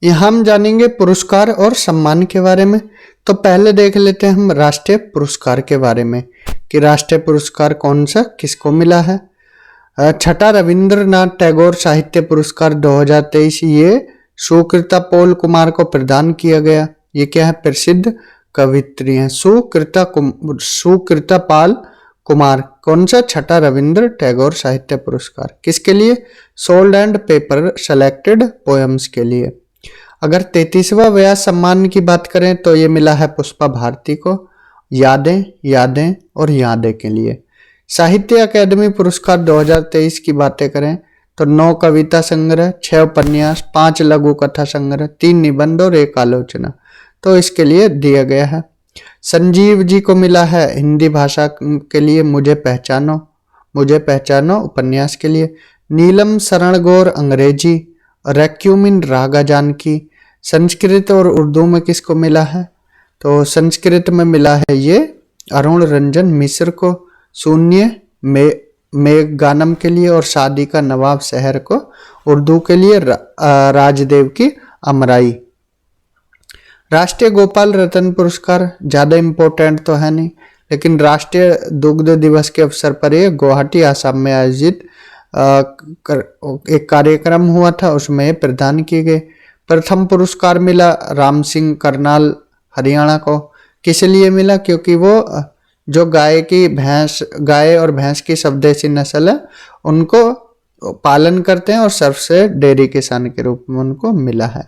यहाँ हम जानेंगे पुरस्कार और सम्मान के बारे में। तो पहले देख लेते हैं हम राष्ट्रीय पुरस्कार के बारे में कि राष्ट्रीय पुरस्कार कौन सा किसको मिला है। छठा रविंद्रनाथ टैगोर साहित्य पुरस्कार 2023 ये सुकृता पॉल कुमार को प्रदान किया गया। ये क्या है? प्रसिद्ध कवित्री हैं सुकृता पाल कुमार। कौन सा? छठा रविंद्र टैगोर साहित्य पुरस्कार। किसके लिए? Sold and paper selected poems के लिए। अगर 33वां व्यास सम्मान की बात करें तो ये मिला है पुष्पा भारती को यादें यादें और यादें के लिए। साहित्य अकादमी पुरस्कार 2023 की बातें करें तो 9 कविता संग्रह, 6 उपन्यास, 5 लघु कथा संग्रह, 3 निबंध और 1 आलोचना तो इसके लिए दिया गया है। संजीव जी को मिला है हिंदी भाषा के लिए मुझे पहचानो उपन्यास के लिए। नीलम शरण गौर अंग्रेजी, रैक्यूमिन रागा जानकी। संस्कृत और उर्दू में किसको मिला है? तो संस्कृत में मिला है ये अरुण रंजन मिश्र को शून्य मेघगानम के लिए, और शादी का नवाब शहर को उर्दू के लिए राजदेव की अमराई। राष्ट्रीय गोपाल रतन पुरस्कार ज़्यादा इम्पोर्टेंट तो है नहीं, लेकिन राष्ट्रीय दुग्ध दिवस के अवसर पर ये गुवाहाटी आसाम में आयोजित एक कार्यक्रम हुआ था, उसमें प्रदान किए गए। प्रथम पुरस्कार मिला राम सिंह करनाल हरियाणा को। किस लिए मिला? क्योंकि वो जो गाय और भैंस की स्वदेशी नस्ल है उनको पालन करते हैं और सबसे डेयरी किसान के रूप में उनको मिला है।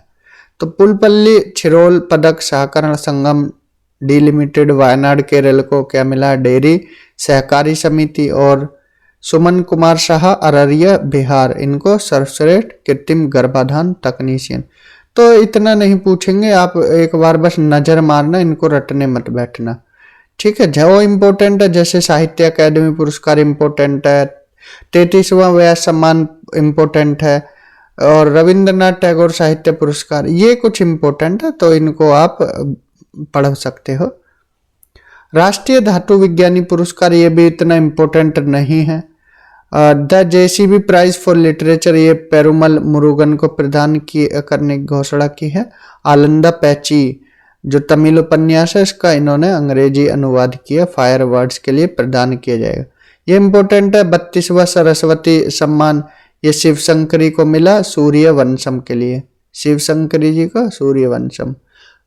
तो पुलपल्ली छिरोल पदक सहकरण संगम डी लिमिटेड वायनाड केरल को क्या मिला? डेयरी सहकारी समिति। और सुमन कुमार शाह अररिया बिहार, इनको सर्वश्रेष्ठ कृत्रिम गर्भाधान तकनीशियन। तो इतना नहीं पूछेंगे, आप एक बार बस नजर मारना, इनको रटने मत बैठना, ठीक है। जो इम्पोर्टेंट है जैसे साहित्य अकादमी पुरस्कार इम्पोर्टेंट है, 33वां व्यास सम्मान इम्पोर्टेंट है, और रविंद्रनाथ टैगोर साहित्य पुरस्कार ये कुछ इम्पोर्टेंट है, तो इनको आप पढ़ सकते हो। राष्ट्रीय धातु विज्ञानी पुरस्कार ये भी इतना इम्पोर्टेंट नहीं है। The JCB prize for literature ये पेरुमल मुरुगन को प्रदान करने की घोषणा की है। आनंदा पैची जो तमिल उपन्यास है इसका इन्होंने अंग्रेजी अनुवाद किया, फायर वर्ड्स के लिए प्रदान किया जाएगा। ये इम्पोर्टेंट है। 32वां सरस्वती सम्मान ये शिवशंकरी को मिला सूर्यवंशम के लिए, शिवशंकरी जी का सूर्यवंशम।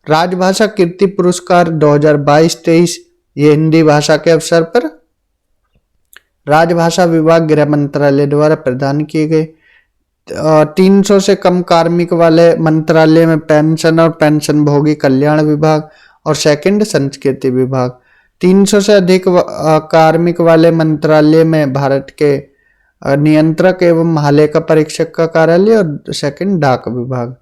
राजभाषा कीर्ति पुरस्कार 2022-23 ये हिंदी भाषा के अवसर पर राजभाषा विभाग गृह मंत्रालय द्वारा प्रदान किए गए। 300 से कम कार्मिक वाले मंत्रालय में पेंशन और पेंशन भोगी कल्याण विभाग और सेकंड संस्कृति विभाग। 300 से अधिक कार्मिक वाले मंत्रालय में भारत के नियंत्रक एवं महालेखा परीक्षक का कार्यालय और सेकंड डाक विभाग।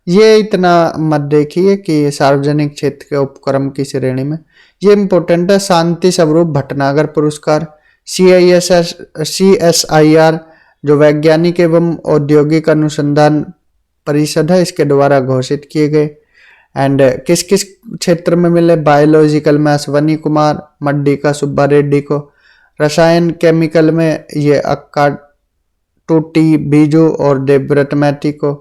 ये इतना मत देखिए कि सार्वजनिक क्षेत्र के उपक्रम की श्रेणी में ये इम्पोर्टेंट है। शांति स्वरूप भटनागर पुरस्कार CSIR जो वैज्ञानिक एवं औद्योगिक अनुसंधान परिषद है इसके द्वारा घोषित किए गए। एंड किस किस क्षेत्र में मिले? बायोलॉजिकल में अश्वनी कुमार, मड्डी का सुब्बा रेड्डी को। रसायन केमिकल में ये अक्का टूटी बीजू और देवव्रत मैती को।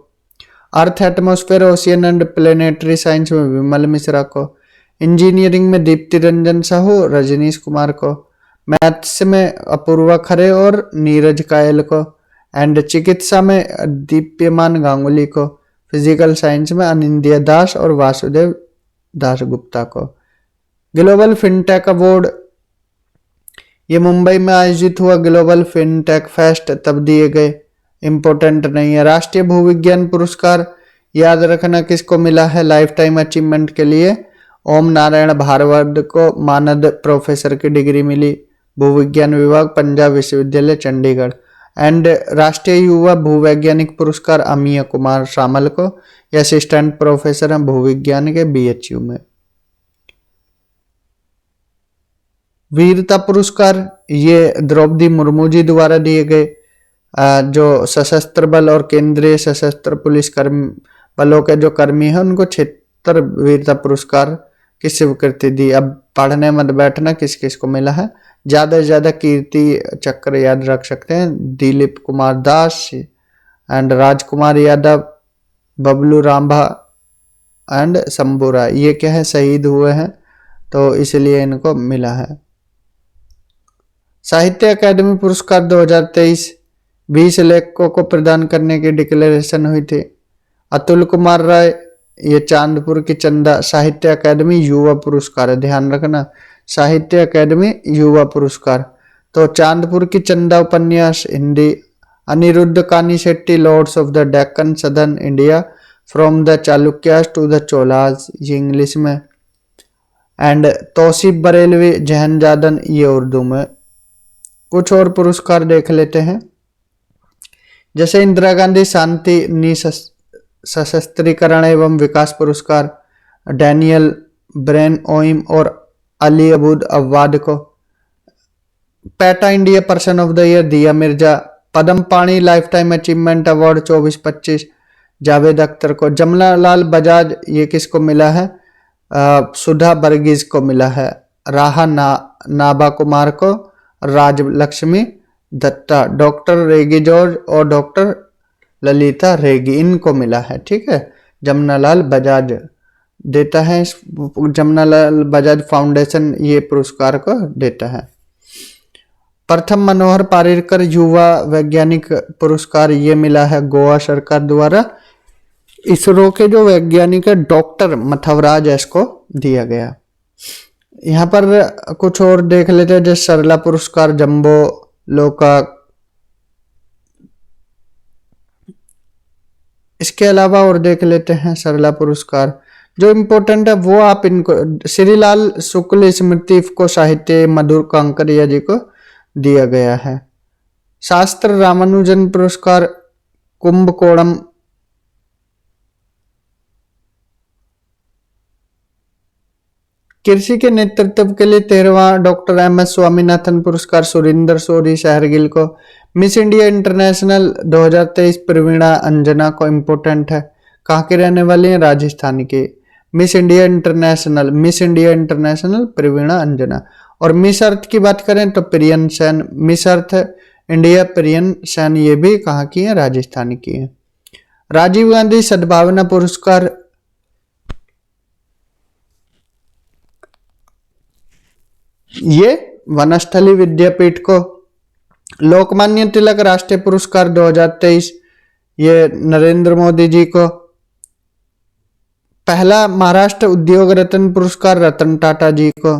Earth atmosphere ocean and planetary science में विमल मिश्रा को। इंजीनियरिंग में दीप्ति रंजन साहू, रजनीश कुमार को। मैथ्स में अपूर्वा खरे और नीरज कायल को। एंड चिकित्सा में दीप्यमान गांगुली को। फिजिकल साइंस में अनिंदिया दास और वासुदेव दास गुप्ता को। ग्लोबल फिनटेक अवार्ड ये मुंबई में आयोजित हुआ ग्लोबल फिनटेक फेस्ट तब दिए गए, इम्पोर्टेंट नहीं है। राष्ट्रीय भूविज्ञान पुरस्कार याद रखना किसको मिला है? लाइफ टाइम अचीवमेंट के लिए ओम नारायण भारद्वाज को मानद प्रोफेसर की डिग्री मिली, भूविज्ञान विभाग पंजाब विश्वविद्यालय चंडीगढ़। एंड राष्ट्रीय युवा भूवैज्ञानिक पुरस्कार अमीय कुमार शामल को, ये असिस्टेंट प्रोफेसर हैं भूविज्ञान के BHU में। वीरता पुरस्कार ये द्रौपदी मुर्मू जी द्वारा दिए गए, जो सशस्त्र बल और केंद्रीय सशस्त्र पुलिस बलों के जो कर्मी हैं उनको क्षेत्र वीरता पुरस्कार की स्वीकृति दी। अब पढ़ने मत बैठना किस किस को मिला है, ज्यादा से ज्यादा कीर्ति चक्र याद रख सकते हैं। दिलीप कुमार दास एंड राजकुमार यादव, बबलू रांभा एंड शंभू राय, ये क्या है, शहीद हुए हैं, तो इसलिए इनको मिला है। साहित्य अकादमी पुरस्कार 2023 20 लेखकों को प्रदान करने की डिक्लेरेशन हुई थी। अतुल कुमार राय, ये चांदपुर की चंदा, साहित्य अकादमी युवा पुरस्कार है, ध्यान रखना, साहित्य अकादमी युवा पुरस्कार। तो चांदपुर की चंदा उपन्यास Hindi. Aniruddha Kanisetti, lords of the Deccan southern India from the Chalukyas to the Cholas, ये इंग्लिश में। एंड तौसीफ बरेलवी, जहन जादन, ये उर्दू में। कुछ और पुरस्कार देख लेते हैं, जैसे इंदिरा गांधी शांति सशस्त्रीकरण एवं विकास पुरस्कार डैनियल ब्रेन ओइम और अली अबूद अव्वाद को। PETA India person of the year दिया मिर्जा। पद्म पाणी life time achievement award 24-25 Javed Akhtar को। जमुना लाल बजाज, ये किसको मिला है, सुधा बर्गीज को मिला है। राहा नाबा कुमार को, राजलक्ष्मी दत्ता, डॉक्टर रेगी जॉर्ज और डॉक्टर ललिता रेगी, इनको मिला है। ठीक है, जमुनालाल बजाज देता है, जमुनालाल बजाज फाउंडेशन ये पुरस्कार को देता है। प्रथम मनोहर पारिकर युवा वैज्ञानिक पुरस्कार, ये मिला है गोवा सरकार द्वारा। इसरो के जो वैज्ञानिक है डॉक्टर मथवराज, इसको दिया गया। यहाँ पर कुछ और देख लेते हैं, जैसे सरला पुरस्कार जम्बो लोका। इसके अलावा और देख लेते हैं सरला पुरस्कार, जो इम्पोर्टेंट है वो आप इनको, श्रीलाल शुक्ल स्मृति को साहित्य मधुर कांकरिया जी को दिया गया है। शास्त्र रामानुजन पुरस्कार कुंभकोणम। कृषि के नेतृत्व के लिए 13वां डॉक्टर MS स्वामीनाथन पुरस्कार सुरिंदर सोरी शहरगिल को। मिस इंडिया इंटरनेशनल 2023 प्रवीणा अंजना को, इम्पोर्टेंट है, कहाँ की रहने वाली है, राजस्थान की। मिस इंडिया इंटरनेशनल प्रवीणा अंजना। और मिस अर्थ की बात करें तो prion Sen, Miss Earth India prion Sen, ये भी कहाँ की है, राजस्थान की है। राजीव गांधी सद्भावना पुरस्कार, ये वनस्थली विद्यापीठ को। लोकमान्य तिलक राष्ट्रीय पुरस्कार 2023, ये नरेंद्र मोदी जी को। पहला महाराष्ट्र उद्योग रत्न पुरस्कार रतन टाटा जी को।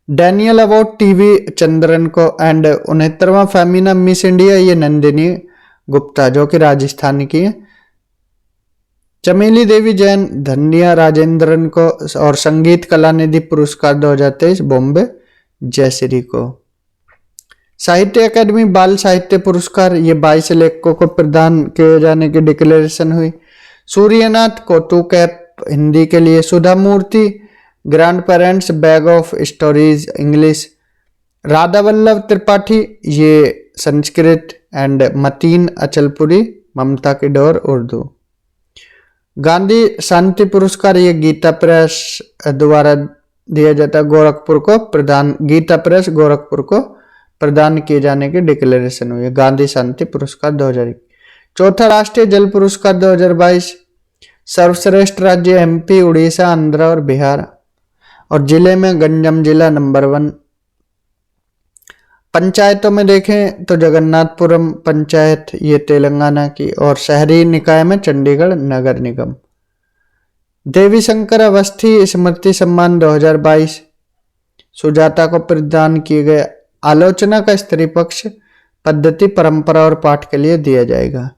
डैनियल अवार्ड टीवी चंद्रन को। एंड 69वां फेमिना मिस इंडिया, ये नंदिनी गुप्ता, जो कि राजस्थान की है। चमेली देवी जैन धन्या राजेंद्रन को। और संगीत कला निधि पुरस्कार 2023 बॉम्बे जयश्री को। साहित्य अकादमी बाल साहित्य पुरस्कार, ये 22 लेखकों को प्रदान किए जाने की डिक्लेरेशन हुई। सूर्यनाथ कौतुक ऐप हिंदी के लिए। Sudha Murty grandparents bag of stories English. Radha Vallabh Tripathi, ये संस्कृत। एंड मतीन अचलपुरी ममता की डोर उर्दू। गांधी शांति पुरस्कार, ये गीता प्रेस द्वारा दिया जाता है, गोरखपुर को प्रदान, गीता प्रेस गोरखपुर को प्रदान किए जाने की डिक्लेरेशन हुई है। गांधी शांति पुरस्कार 2001। चौथा राष्ट्रीय जल पुरस्कार 2022। सर्वश्रेष्ठ राज्य MP, उड़ीसा, आंध्र और बिहार। और जिले में गंजम जिला नंबर 1। पंचायतों में देखें तो जगन्नाथपुरम पंचायत, ये तेलंगाना की। और शहरी निकाय में चंडीगढ़ नगर निगम। देवी शंकर अवस्थी स्मृति सम्मान 2022 सुजाता को प्रदान किए गए। आलोचना का स्त्री पक्ष पद्धति परंपरा और पाठ के लिए दिया जाएगा।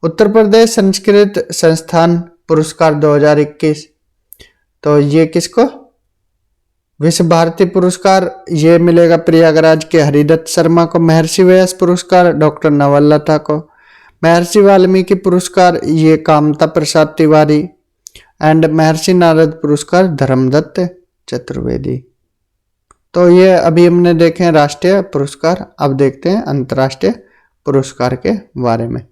उत्तर प्रदेश संस्कृत संस्थान पुरस्कार 2021, तो ये किसको, विश्व भारती पुरस्कार, ये मिलेगा प्रयागराज के हरिदत्त शर्मा को। महर्षि व्यास पुरस्कार डॉक्टर नवलता को। महर्षि वाल्मीकि पुरस्कार, ये कामता प्रसाद तिवारी। एंड महर्षि नारद पुरस्कार धर्मदत्त चतुर्वेदी। तो ये अभी हमने देखे हैं राष्ट्रीय पुरस्कार। अब देखते हैं अंतर्राष्ट्रीय पुरस्कार के बारे में।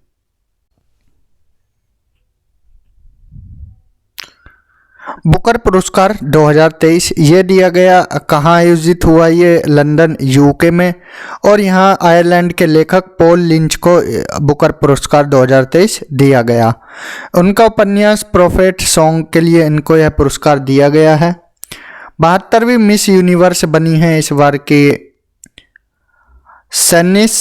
बुकर पुरस्कार 2023 ये दिया गया, कहाँ आयोजित हुआ ये? लंदन यूके में। और यहाँ आयरलैंड के लेखक पॉल लिंच को बुकर पुरस्कार 2023 दिया गया। उनका उपन्यास प्रोफेट सॉन्ग के लिए इनको यह पुरस्कार दिया गया है। 72वीं मिस यूनिवर्स बनी है इस बार की सैनिस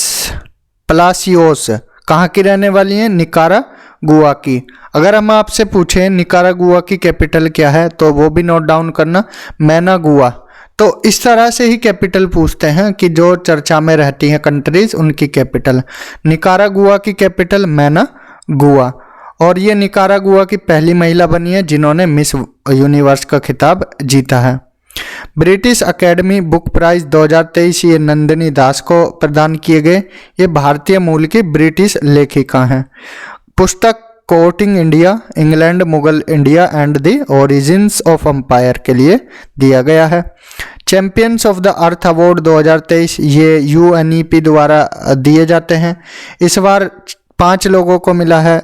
प्लासियोस। कहाँ की रहने वाली है? निकारागुआ की। अगर हम आपसे पूछें निकारागुआ की कैपिटल क्या है तो वो भी नोट डाउन करना, मैनागुआ। तो इस तरह से ही कैपिटल पूछते हैं कि जो चर्चा में रहती हैं कंट्रीज उनकी कैपिटल। निकारागुआ की कैपिटल मैनागुआ। और ये निकारागुआ की पहली महिला बनी है जिन्होंने मिस यूनिवर्स का खिताब जीता है। ब्रिटिश अकेडमी बुक प्राइज 2023 ये नंदिनी दास को प्रदान किए गए। ये भारतीय मूल की ब्रिटिश लेखिका हैं। पुस्तक courting India, England, Mughal India and the origins of empire के लिए दिया गया है। Champions of the earth award 2023 ये UNEP द्वारा दिए जाते हैं। इस बार 5 लोगों को मिला है।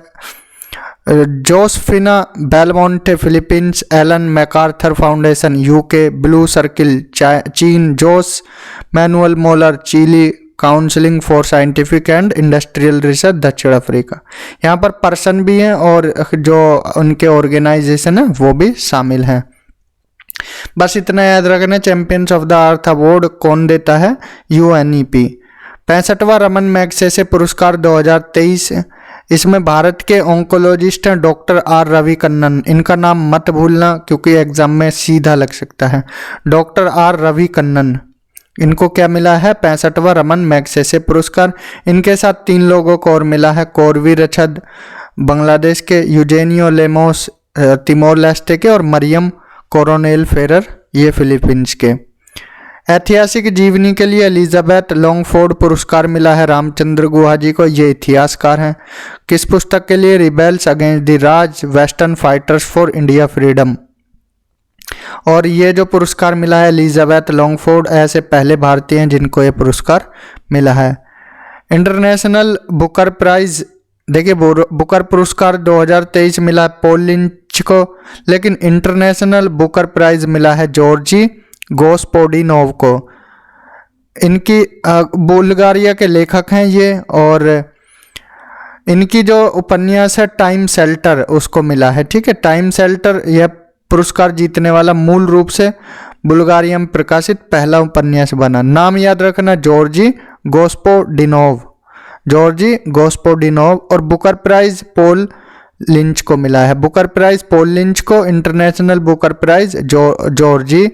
Josefina Belmonte Philippines, Ellen MacArthur Foundation UK, Blue Circle China, Jose Manuel Moller Chile, counselling for scientific and industrial research दक्षिण अफ्रीका। यहाँ पर पर्सन भी हैं और जो उनके ऑर्गेनाइजेशन है वो भी शामिल हैं। बस इतना याद रखना। Champions of the earth award कौन देता है? UNEP। 65वां रमन मैग्सेसे पुरस्कार 2023। इसमें भारत के ऑन्कोलॉजिस्ट हैं डॉक्टर R रविकन्नन। इनका नाम मत भूलना क्योंकि एग्जाम में सीधा लग सकता है। डॉक्टर R रविकन्नन, इनको क्या मिला है? 65वां रमन मैग्सेसे पुरस्कार। इनके साथ 3 लोगों को और मिला है। कोरवी रछद बांग्लादेश के, यूजेनियो लेमोस तिमोर लेस्टे के और मरियम कोरोनेल फेरर ये फिलीपींस के। ऐतिहासिक जीवनी के लिए एलिजाबेथ लॉन्गफोर्ड पुरस्कार मिला है रामचंद्र गुहा जी को। ये इतिहासकार हैं। किस पुस्तक के लिए? Rebels against the Raj, western fighters for India freedom. और ये जो पुरस्कार मिला है एलिजाबेथ लॉन्गफोर्ड, ऐसे पहले भारतीय हैं जिनको ये पुरस्कार मिला है। इंटरनेशनल बुकर प्राइज, देखिए बुकर पुरस्कार 2023 मिला है पॉल लिंच को, लेकिन इंटरनेशनल बुकर प्राइज मिला है जॉर्जी गोस्पोडिनोव को। इनकी बुल्गारिया के लेखक हैं ये, और इनकी जो उपन्यास है टाइम शेल्टर उसको मिला है। ठीक है, टाइम शेल्टर यह पुरस्कार जीतने वाला मूल रूप से बुल्गारिया में प्रकाशित पहला उपन्यास बना। नाम याद रखना, जॉर्जी गोस्पोडिनोव, जॉर्जी गोस्पोडिनोव। और बुकर प्राइज पॉल लिंच को मिला है। बुकर प्राइज पॉल लिंच को, इंटरनेशनल बुकर प्राइज जॉर्जी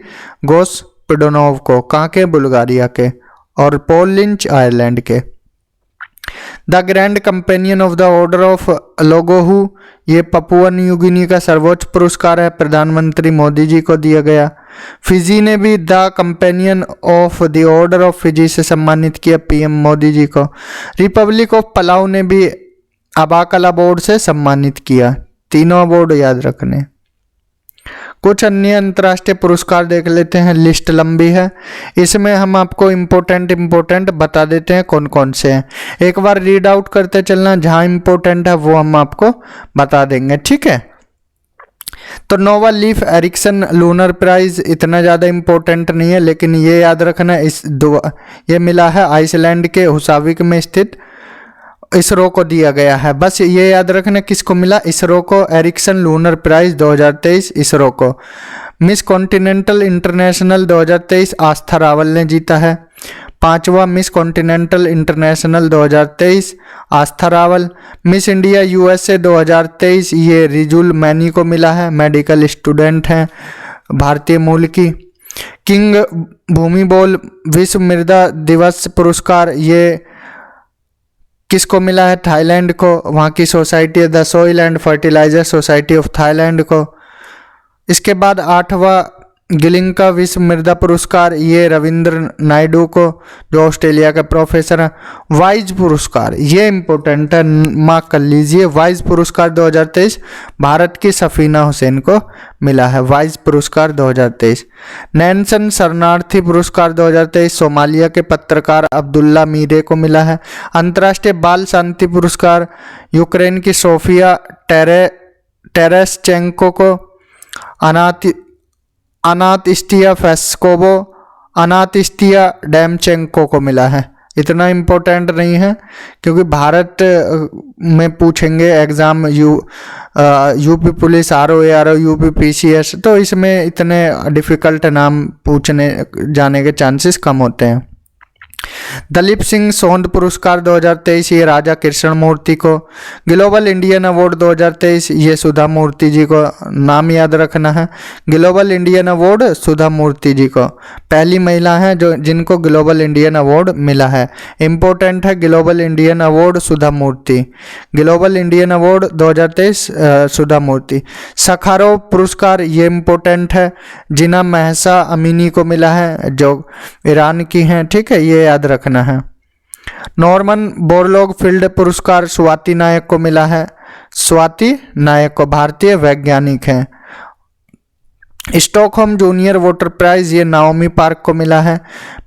गोस्पोडिनोव को। कहाँ के? बुल्गारिया के। और पॉल लिंच आयरलैंड के। The grand companion of the order of लोगोहू, ये पपुआ न्यू गिनी का सर्वोच्च पुरस्कार है, प्रधानमंत्री मोदी जी को दिया गया। फिजी ने भी the companion of the order of Fiji से सम्मानित किया PM मोदी जी को। रिपब्लिक ऑफ पलाऊ ने भी अबाकल अवार्ड से सम्मानित किया। तीनों अवार्ड याद रखने। कुछ अन्य अंतर्राष्ट्रीय पुरस्कार देख लेते हैं, लिस्ट लंबी है। इसमें हम आपको इम्पोर्टेंट बता देते हैं कौन कौन से हैं। एक बार रीड आउट करते चलना, जहां इम्पोर्टेंट है वो हम आपको बता देंगे। ठीक है, तो नोवा लीफ एरिक्सन लूनर प्राइज इतना ज़्यादा इम्पोर्टेंट नहीं है, लेकिन ये याद रखना ये मिला है आइसलैंड के हुसाविक में स्थित इसरो को दिया गया है। बस ये याद रखना किसको मिला? इसरो को। एरिक्सन लूनर प्राइज 2023 इसरो को। मिस कॉन्टिनेंटल इंटरनेशनल 2023 आस्था रावल ने जीता है। 5वां मिस कॉन्टिनेंटल इंटरनेशनल 2023 आस्था रावल। मिस इंडिया USA 2023 ये रिजुल मैनी को मिला है, मेडिकल स्टूडेंट हैं, भारतीय मूल की। किंग भूमि बोल विश्व मृदा दिवस पुरस्कार ये किसको मिला है? थाईलैंड को। वहाँ की society the soil and fertiliser society of Thailand को। इसके बाद 8वां गिलिंका विश्व मृदा पुरस्कार ये रविंद्र नायडू को, जो ऑस्ट्रेलिया के प्रोफेसर हैं। वाइज पुरस्कार ये इम्पोर्टेंट है, मार्क कर लीजिए। वाइज पुरस्कार 2023 भारत की सफीना हुसैन को मिला है। वाइज पुरस्कार 2023। नैनसन शरणार्थी पुरस्कार 2023 सोमालिया के पत्रकार अब्दुल्ला मीरे को मिला है। अंतर्राष्ट्रीय बाल शांति पुरस्कार यूक्रेन की सोफिया टेरेस्चेंको को। अनाति अनातिस्टिया फेस्कोवो, अनातिस्टिया डेमचेंको को मिला है। इतना इम्पोर्टेंट नहीं है क्योंकि भारत में पूछेंगे exam UP police, R O UP PCS, तो इसमें इतने डिफ़िकल्ट नाम पूछने जाने के चांसेस कम होते हैं। दलीप सिंह सोहंद पुरस्कार 2023 ये राजा कृष्ण मूर्ति को। ग्लोबल इंडियन अवार्ड 2023 ये सुधा मूर्ति जी को, नाम याद रखना है। ग्लोबल इंडियन अवार्ड सुधा मूर्ति जी को, पहली महिला हैं जो जिनको ग्लोबल इंडियन अवार्ड मिला है। इम्पोर्टेंट है ग्लोबल इंडियन अवार्ड सुधा मूर्ति। ग्लोबल इंडियन अवार्ड 2023 सुधा मूर्ति। सखारोव पुरस्कार ये इम्पोर्टेंट है, जिना महसा अमीनी को मिला है जो ईरान की हैं, ठीक है, ये याद रखना है। नॉर्मन बोरलॉग फील्ड पुरस्कार स्वाति नायक को मिला है। स्वाति नायक को भारतीय वैज्ञानिक हैं। स्टॉकहोम जूनियर वोटर प्राइज ये नाओमी पार्क को मिला है।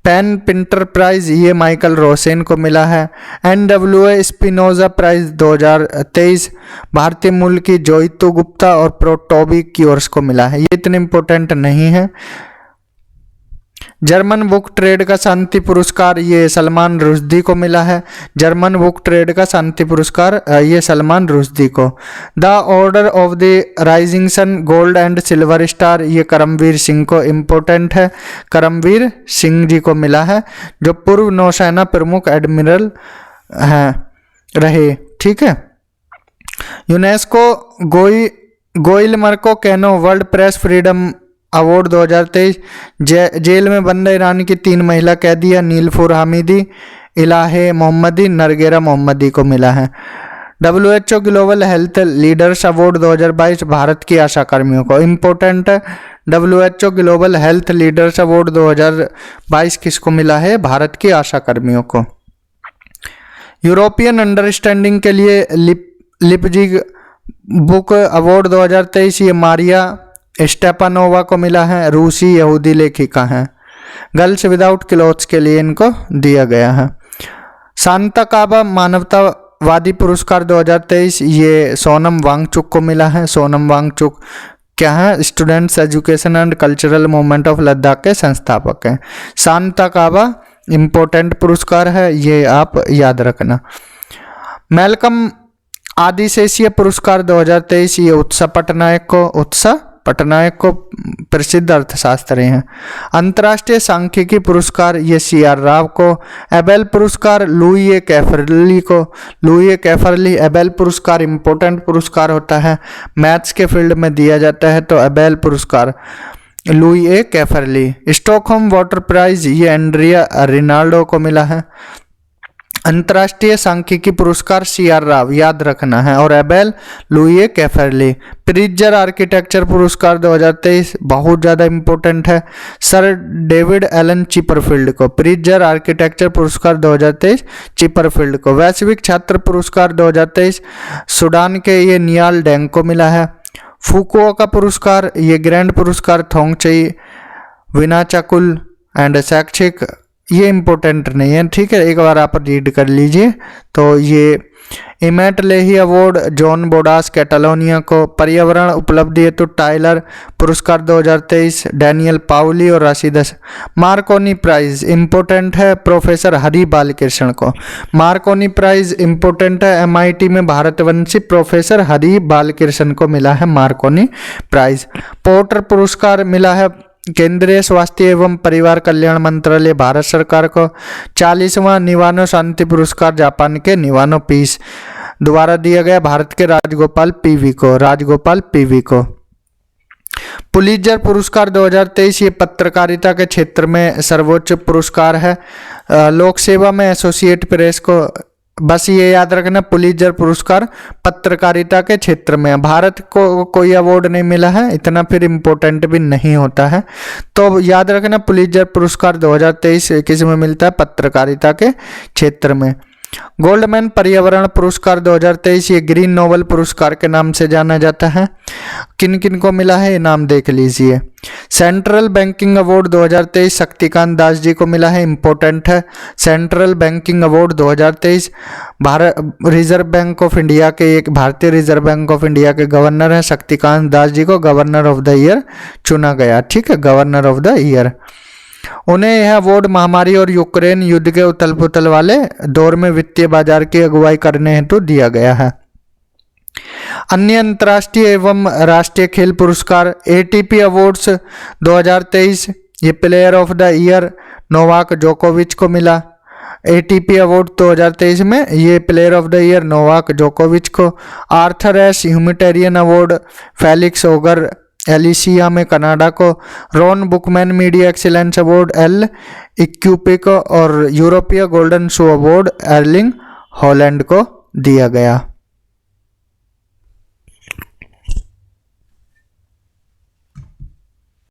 पेन पिंटर प्राइज ये माइकल रोसेन को मिला है। NWA स्पिनोजा प्राइज 2023 भारतीय मूल की जोइतो गुप्ता और प्रोटोबी क्योर्स को मिला है। ये इतने इम्पोर्टेंट नहीं है। जर्मन बुक ट्रेड का शांति पुरस्कार ये सलमान रुश्दी को मिला है। जर्मन बुक ट्रेड का शांति पुरस्कार ये सलमान रुश्दी को। The order of the rising sun gold and silver star ये करमवीर सिंह को इम्पोर्टेंट है, करमवीर सिंह जी को मिला है जो पूर्व नौसेना प्रमुख एडमिरल हैं रहे, ठीक है। UNESCO Guillermo Cano World Press Freedom Award 2023 जेल में बंद ईरान की 3 महिला कैदियां नीलफुर हामिदी, इलाहे मोहम्मदी, नरगेरा मोहम्मदी को मिला है। WHO global health leaders award 2022 Bharat की आशा कर्मियों को इम्पोर्टेंट है। WHO global health leaders award 2022 किसको मिला है? भारत की आशा कर्मियों को। यूरोपियन अंडरस्टैंडिंग के लिए लिपजिग बुक अवार्ड 2023 ये मारिया स्टेपानोवा को मिला है, रूसी यहूदी लेखिका हैं। गर्ल्स विदाउट क्लोथ्स के लिए इनको दिया गया है। शांता काबा मानवतावादी पुरस्कार 2023 ये सोनम वांगचुक को मिला है। सोनम वांगचुक क्या है? Students education and cultural movement of Ladakh के संस्थापक हैं। शांता काबा इम्पोर्टेंट पुरस्कार है, ये आप याद रखना। मैल्कम आदिशेषीय पुरस्कार 2023 ये उत्सा पटनायक को प्रसिद्ध अर्थशास्त्री हैं। अंतर्राष्ट्रीय सांख्यिकी पुरस्कार ये CR राव को। एबेल पुरस्कार लुई कैफरली। एबेल पुरस्कार इम्पोर्टेंट पुरस्कार होता है, मैथ्स के फील्ड में दिया जाता है, तो एबेल पुरस्कार लुई कैफरली। स्टॉकहोम वाटर प्राइज ये एंड्रिया रिनाल्डो को मिला है। अंतर्राष्ट्रीय सांख्यिकी पुरस्कार CR राव याद रखना है, और एबेल लुई कैफरली। प्रिट्जर आर्किटेक्चर पुरस्कार 2023 बहुत ज़्यादा इम्पोर्टेंट है, सर डेविड एलन चिपरफील्ड को। प्रिट्जर आर्किटेक्चर पुरस्कार 2023 चिपरफील्ड को। वैश्विक छात्र पुरस्कार 2023 सूडान के ये नियाल डेंग को मिला है। फुकुओका पुरस्कार ये ग्रैंड पुरस्कार थोंगचई विनाचाकुल एंड शैक्षिक, ये इम्पोर्टेंट नहीं है, ठीक है, एक बार आप रीड कर लीजिए। तो ये इमेट लेही अवार्ड जॉन बोडास कैटालोनिया को। पर्यावरण उपलब्धि हेतु टाइलर पुरस्कार 2023 डैनियल पाउली और राशिदा। मार्कोनी प्राइज इम्पोर्टेंट है, प्रोफेसर हरि बालकृष्ण को। मार्कोनी प्राइज इम्पोर्टेंट है, MIT में भारतवंशी प्रोफेसर हरि बालकृष्ण को मिला है मार्कोनी प्राइज। पोर्टर पुरस्कार मिला है केंद्रीय स्वास्थ्य एवं परिवार कल्याण मंत्रालय भारत सरकार को। 40वां निवानो शांति पुरस्कार जापान के निवानो पीस द्वारा दिया गया भारत के राजगोपाल पीवी को। पुलित्जर पुरस्कार 2023 ये पत्रकारिता के क्षेत्र में सर्वोच्च पुरस्कार है। लोक सेवा में एसोसिएट प्रेस को, बस ये याद रखना, पुलित्जर पुरस्कार पत्रकारिता के क्षेत्र में। भारत को कोई अवार्ड नहीं मिला है, इतना फिर इम्पोर्टेंट भी नहीं होता है, तो याद रखना पुलित्जर पुरस्कार 2023 किस में मिलता है? पत्रकारिता के क्षेत्र में। गोल्डमैन पर्यावरण पुरस्कार 2023 ये ग्रीन नोबल पुरस्कार के नाम से जाना जाता है। किन किन को मिला है ये नाम देख लीजिए। Central banking award 2023 Shaktikanta Das ji को मिला है, इंपॉर्टेंट है। Central banking award 2023 reserve bank of India के, एक भारतीय रिजर्व बैंक ऑफ इंडिया के गवर्नर है शक्तिकांत दास जी को गवर्नर ऑफ द ईयर चुना गया। ठीक है, गवर्नर ऑफ द ईयर। उन्हें यह अवार्ड महामारी और यूक्रेन युद्ध के उथल पुथल वाले दौर में वित्तीय बाजार की अगुवाई करने हेतु दिया गया है। अन्य अंतर्राष्ट्रीय एवं राष्ट्रीय खेल पुरस्कार एटीपी अवार्ड्स 2023 ये player of the year Novak जोकोविच को मिला। एटीपी अवार्ड 2023 में ये player of the year Novak जोकोविच को। Arthur Ashe humanitarian award Felix Auger Aliassime में कनाडा को। Ron Bookman media excellence award L'Equipe को। और यूरोपीय golden shoe award Erling Haaland को दिया गया।